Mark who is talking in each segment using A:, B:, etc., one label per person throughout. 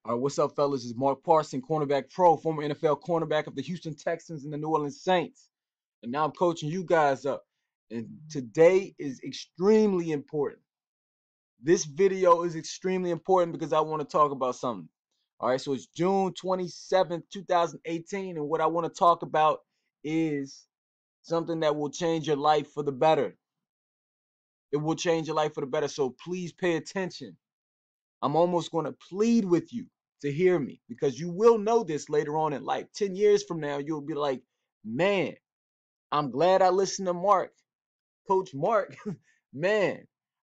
A: All right, what's up, fellas? It's Mark Parson, cornerback pro, former NFL cornerback of the Houston Texans and the New Orleans Saints. And now I'm coaching you guys up. And today is extremely important. This video is extremely important because I want to talk about something. All right, so it's June 27th, 2018. And what I want to talk about is something that will change your life for the better. It will change your life for the better. So please pay attention. I'm almost going to plead with you to hear me because you will know this later on in life. 10 years from now, you'll be like, man, I'm glad I listened to Mark, Coach Mark. Man,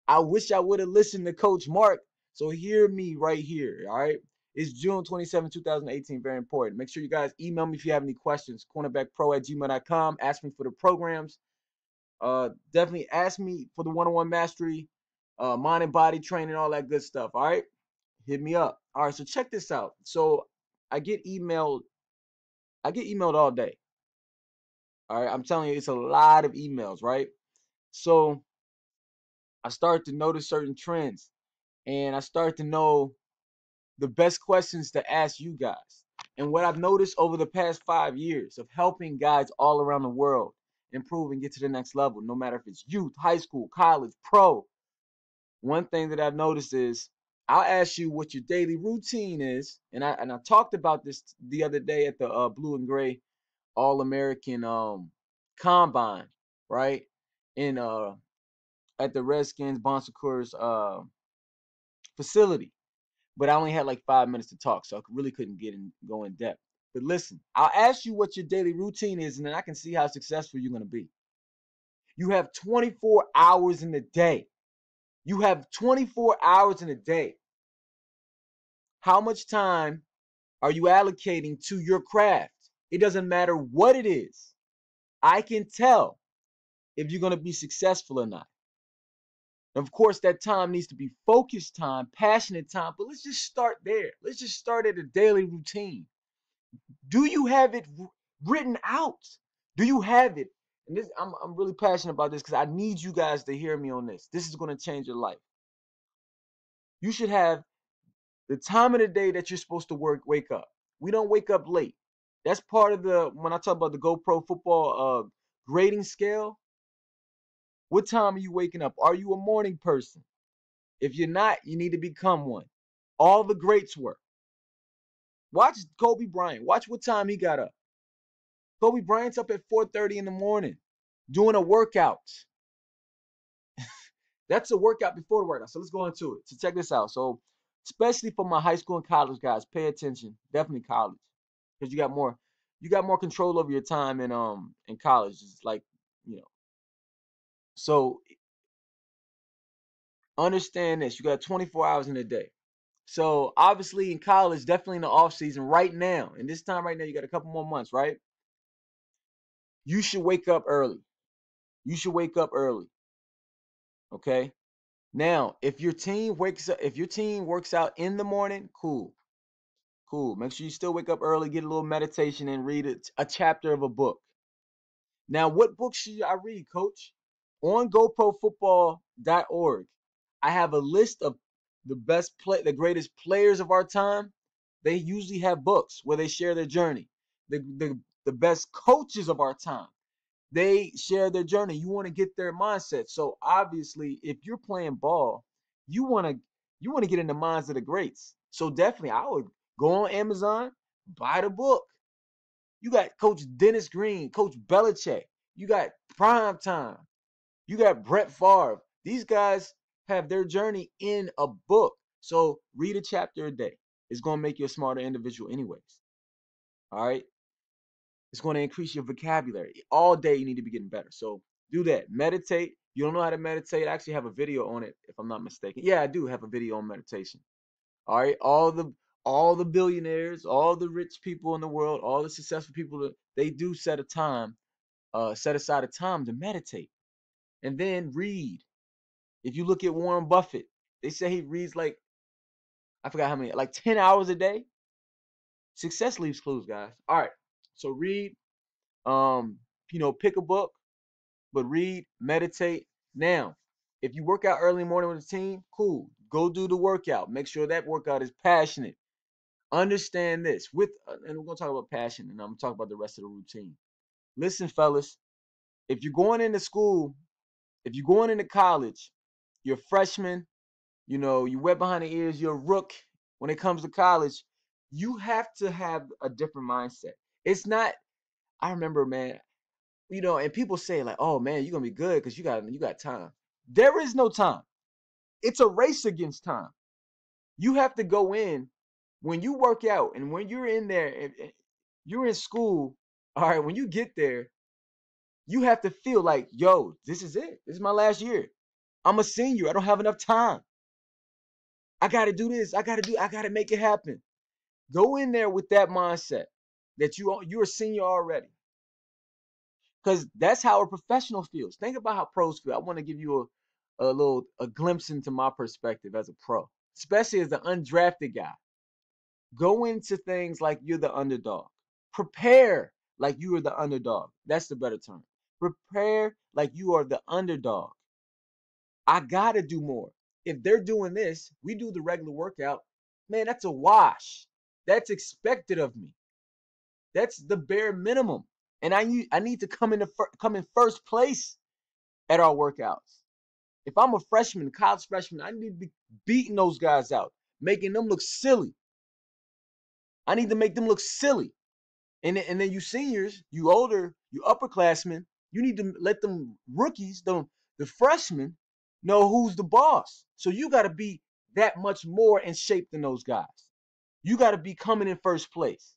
A: I wish I would have listened to Coach Mark. So hear me right here, all right? It's June 27, 2018. Very important. Make sure you guys email me if you have any questions. cornerbackpro@gmail.com. Ask me for the programs. Definitely ask me for the one-on-one mastery, mind and body training, all that good stuff, all right? Hit me up. All right, so check this out. So I get emailed all day. All right, I'm telling you, it's a lot of emails, right? So I start to notice certain trends, and I start to know the best questions to ask you guys. And what I've noticed over the past 5 years of helping guys all around the world improve and get to the next level, no matter if it's youth, high school, college, pro. One thing that I've noticed is I'll ask you what your daily routine is, and I talked about this the other day at the Blue and Gray All American Combine, right? In at the Redskins Bon Secours facility, but I only had like 5 minutes to talk, so I really couldn't go in depth. But listen, I'll ask you what your daily routine is, and then I can see how successful you're gonna be. You have 24 hours in the day. You have 24 hours in a day. How much time are you allocating to your craft? It doesn't matter what it is. I can tell if you're going to be successful or not. Of course, that time needs to be focused time, passionate time, but let's just start there. Let's just start at a daily routine. Do you have it written out? Do you have it? And this, I'm really passionate about this because I need you guys to hear me on this. This is going to change your life. You should have the time of the day that you're supposed to wake up. We don't wake up late. That's part of when I talk about the GoPro football grading scale. What time are you waking up? Are you a morning person? If you're not, you need to become one. All the greats were. Watch Kobe Bryant. Watch what time he got up. Kobe Bryant's up at 4:30 in the morning doing a workout. That's a workout before the workout. So let's go into it. So check this out. So especially for my high school and college guys, pay attention. Definitely college. Because you got more control over your time in college. It's like, you know. So understand this. You got 24 hours in a day. So obviously in college, definitely in the off season right now, and this time right now, you got a couple more months, right? You should wake up early. You should wake up early. Okay. Now, if your team works out in the morning, cool. Cool. Make sure you still wake up early, get a little meditation, and read a chapter of a book. Now, what book should I read, coach? On GoProFootball.org, I have a list of the greatest players of our time. They usually have books where they share their journey. The best coaches of our time, they share their journey. You want to get their mindset. So obviously, if you're playing ball, you want to get in the minds of the greats. So definitely, I would go on Amazon, buy the book. You got Coach Dennis Green, Coach Belichick. You got Prime Time. You got Brett Favre. These guys have their journey in a book. So read a chapter a day. It's going to make you a smarter individual anyways. All right? It's going to increase your vocabulary. All day you need to be getting better. So do that. Meditate. You don't know how to meditate? I actually have a video on it, if I'm not mistaken. Yeah, I do have a video on meditation. All right? All the billionaires, all the rich people in the world, all the successful people, they do set aside a time to meditate. And then read. If you look at Warren Buffett, they say he reads like, I forgot how many, like 10 hours a day. Success leaves clues, guys. All right. So read, pick a book, but read, meditate. Now, if you work out early in the morning with a team, cool. Go do the workout. Make sure that workout is passionate. Understand this and we're gonna talk about passion, and I'm gonna talk about the rest of the routine. Listen, fellas, if you're going into school, if you're going into college, you're a freshman, you wet behind the ears, you're a rook when it comes to college, you have to have a different mindset. It's not, I remember, man, and people say like, oh man, you're gonna be good because you got time. There is no time. It's a race against time. You have to go in when you work out and when you're in there and you're in school. All right, when you get there, you have to feel like, yo, this is it. This is my last year. I'm a senior. I don't have enough time. I got to do this. I got to make it happen. Go in there with that mindset that you're a senior already. Because that's how a professional feels. Think about how pros feel. I want to give you a glimpse into my perspective as a pro, especially as an undrafted guy. Go into things like you're the underdog. Prepare like you are the underdog. That's the better term. Prepare like you are the underdog. I gotta do more. If they're doing this, we do the regular workout. Man, that's a wash. That's expected of me. That's the bare minimum. And I need to come in first place at our workouts. If I'm a freshman, college freshman, I need to be beating those guys out, making them look silly. I need to make them look silly. And then you seniors, you older, you upperclassmen, you need to let them rookies, the freshmen, know who's the boss. So you got to be that much more in shape than those guys. You got to be coming in first place.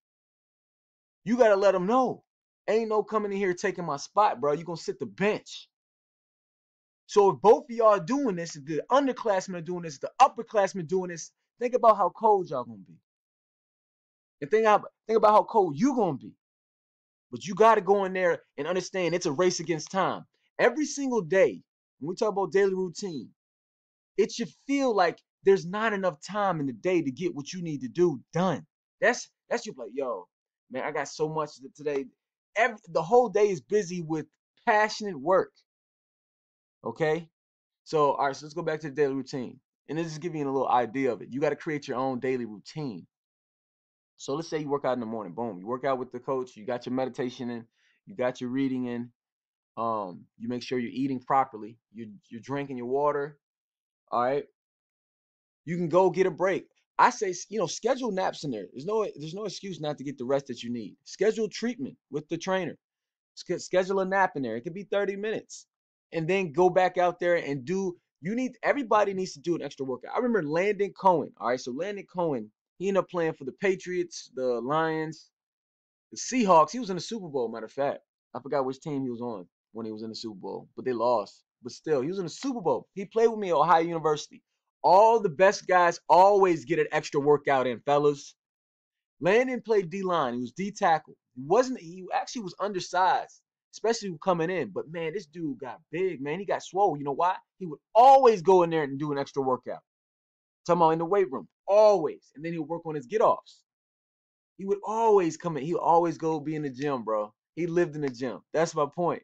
A: You got to let them know. Ain't no coming in here taking my spot, bro. You're going to sit the bench. So if both of y'all are doing this, if the underclassmen are doing this, the upperclassmen doing this, think about how cold y'all going to be. And think about how cold you going to be. But you got to go in there and understand it's a race against time. Every single day, when we talk about daily routine, it should feel like there's not enough time in the day to get what you need to do done. That's you like, yo, man, I got so much today. The whole day is busy with passionate work. Okay? So, all right, so let's go back to the daily routine. And this is giving you a little idea of it. You got to create your own daily routine. So let's say you work out in the morning. Boom. You work out with the coach. You got your meditation in. You got your reading in. You make sure you're eating properly. You're drinking your water. All right. You can go get a break. I say, schedule naps in there. There's no excuse not to get the rest that you need. Schedule treatment with the trainer. Schedule a nap in there. It could be 30 minutes. And then go back out there and everybody needs to do an extra workout. I remember Landon Cohen. All right. So Landon Cohen, he ended up playing for the Patriots, the Lions, the Seahawks. He was in the Super Bowl, matter of fact. I forgot which team he was on when he was in the Super Bowl, but they lost. But still, he was in the Super Bowl. He played with me at Ohio University. All the best guys always get an extra workout in, fellas. Landon played D-line. He was D-tackle. He actually was undersized, especially coming in. But man, this dude got big, man. He got swole. You know why? He would always go in there and do an extra workout. Talking about in the weight room. Always. And then he would work on his get-offs. He would always come in. He would always go be in the gym, bro. He lived in the gym. That's my point.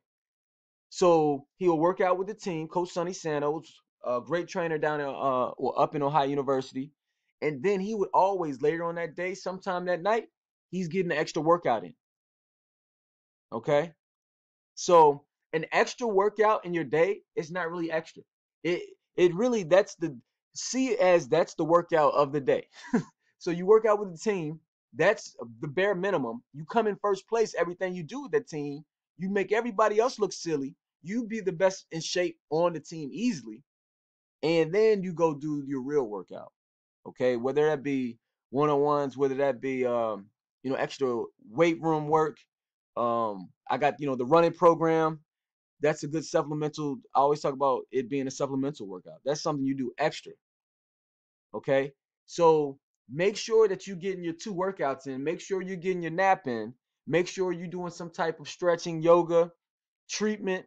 A: So he would work out with the team. Coach Sonny Santos, a great trainer down in up in Ohio University. And then he would always later on that day, sometime that night, he's getting an extra workout in. Okay. So an extra workout in your day is not really extra. It really that's the workout of the day. So you work out with the team. That's the bare minimum. You come in first place. Everything you do with that team, you make everybody else look silly. You be the best in shape on the team easily, and then you go do your real workout. Okay, whether that be one-on-ones, whether that be extra weight room work. I got the running program. That's a good supplemental. I always talk about it being a supplemental workout. That's something you do extra. Okay. So make sure that you're getting your 2 workouts in. Make sure you're getting your nap in. Make sure you're doing some type of stretching, yoga, treatment.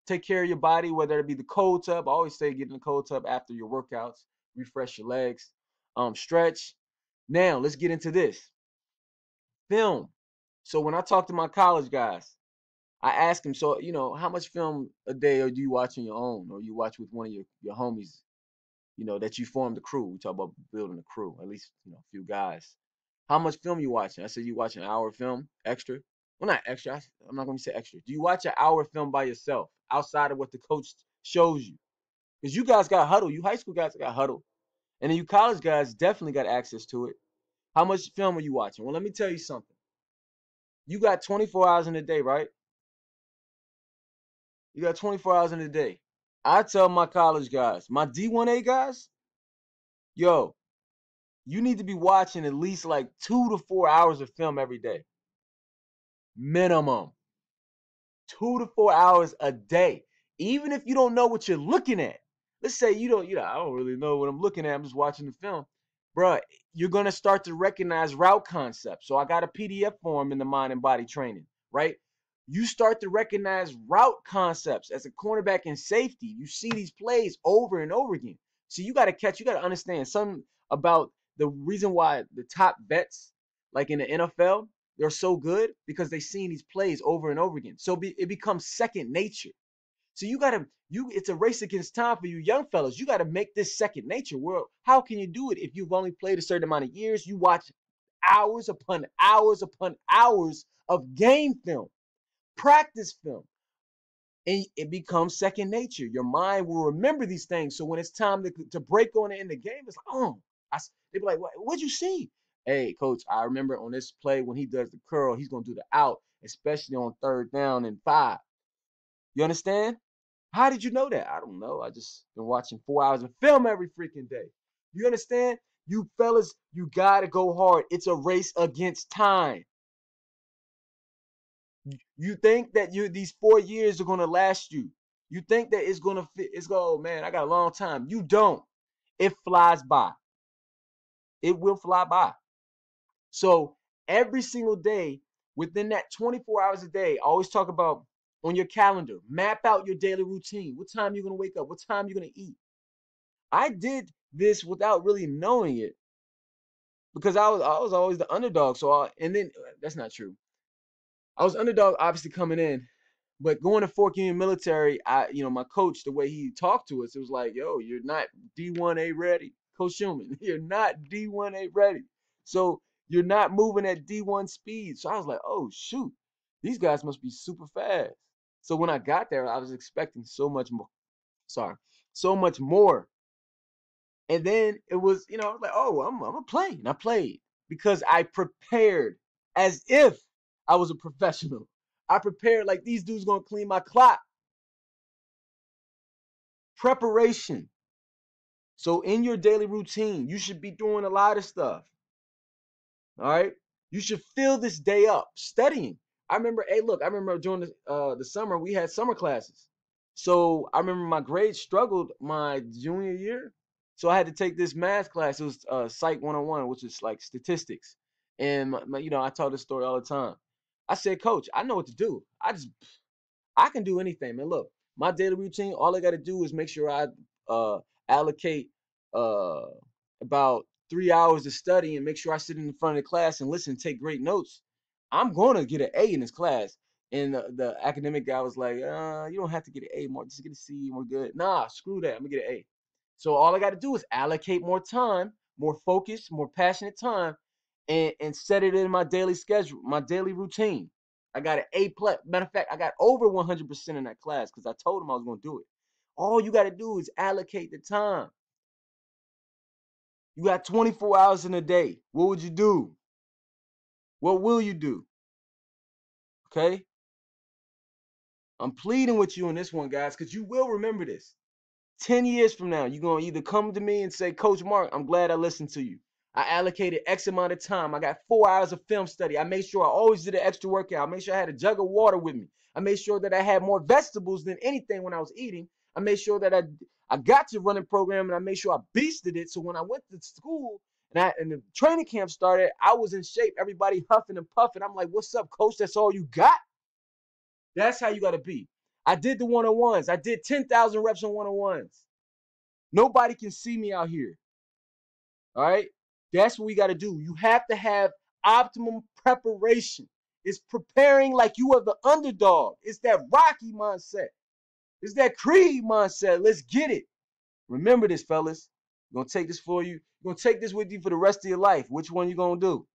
A: Take care of your body, whether it be the cold tub. I always say get in the cold tub after your workouts. Refresh your legs. Stretch. Now let's get into this. Film. So when I talk to my college guys, I ask them, so how much film a day do you watch on your own, or you watch with one of your homies, that you formed the crew. We talk about building a crew, at least, a few guys. How much film you watching? I said you watch an hour film extra. Well, not extra. I'm not going to say extra. Do you watch an hour film by yourself outside of what the coach shows you? Because you guys got huddle. You high school guys got huddle. And then you college guys definitely got access to it. How much film are you watching? Well, let me tell you something. You got 24 hours in a day, right? You got 24 hours in a day. I tell my college guys, my D1A guys, yo, you need to be watching at least like 2 to 4 hours of film every day. Minimum. 2 to 4 hours a day. Even if you don't know what you're looking at. Let's say I don't really know what I'm looking at. I'm just watching the film. Bruh, you're going to start to recognize route concepts. So I got a PDF form in the mind and body training, right? You start to recognize route concepts as a cornerback and safety. You see these plays over and over again. So you got to understand something about the reason why the top vets, like in the NFL, they're so good because they've seen these plays over and over again. So it becomes second nature. So it's a race against time for you young fellas. You got to make this second nature. Well, how can you do it if you've only played a certain amount of years? You watch hours upon hours upon hours of game film, practice film, and it becomes second nature. Your mind will remember these things. So when it's time to break on it in the game, it's like, they be like, what'd you see? Hey, coach, I remember on this play when he does the curl, he's going to do the out, especially on 3rd down and 5. You understand? How did you know that? I don't know. I just been watching 4 hours of film every freaking day. You understand? You fellas, you got to go hard. It's a race against time. You think that these 4 years are going to last you. You think that it's going to fit. Oh man, I got a long time. You don't. It flies by. It will fly by. So every single day within that 24 hours a day, I always talk about on your calendar, map out your daily routine. What time you're going to wake up? What time you're going to eat? I did this without really knowing it because I was always the underdog. And then that's not true. I was underdog obviously coming in, but going to Fort Union Military, my coach, the way he talked to us, it was like, yo, you're not D1A ready. Coach Schumann, you're not D1A ready. So you're not moving at D1 speed. So I was like, oh, shoot, these guys must be super fast. So when I got there, I was expecting so much more. So much more. And then it was, I was like, oh, I'm going to play. And I played because I prepared as if I was a professional. I prepared like these dudes going to clean my clock. Preparation. So in your daily routine, you should be doing a lot of stuff. All right. You should fill this day up studying. I remember during the summer, we had summer classes. So I remember my grades struggled my junior year. So I had to take this math class. It was Psych 101, which is like statistics. And I tell this story all the time. I said, Coach, I know what to do. I can do anything, man. Look, my daily routine, all I got to do is make sure I allocate uh, about 3 hours to study and make sure I sit in the front of the class and listen and take great notes. I'm going to get an A in this class. And the academic guy was like, you don't have to get an A more. Just get a C and we're good. Nah, screw that. I'm going to get an A. So all I got to do is allocate more time, more focus, more passionate time, and set it in my daily schedule, my daily routine. I got an A plus. Matter of fact, I got over 100% in that class because I told him I was going to do it. All you got to do is allocate the time. You got 24 hours in a day. What would you do? What will you do? Okay? I'm pleading with you on this one, guys, because you will remember this. 10 years from now, you're going to either come to me and say, Coach Mark, I'm glad I listened to you. I allocated X amount of time. I got 4 hours of film study. I made sure I always did an extra workout. I made sure I had a jug of water with me. I made sure that I had more vegetables than anything when I was eating. I made sure that I got to running program and I made sure I beasted it. So when I went to school and the training camp started, I was in shape. Everybody huffing and puffing. I'm like, what's up, coach? That's all you got? That's how you got to be. I did the one-on-ones. I did 10,000 reps on one-on-ones. Nobody can see me out here. All right? That's what we got to do. You have to have optimum preparation. It's preparing like you are the underdog. It's that Rocky mindset. It's that Creed mindset. Let's get it. Remember this, fellas. I'm going to take this for you. You're going to take this with you for the rest of your life. Which one you going to do?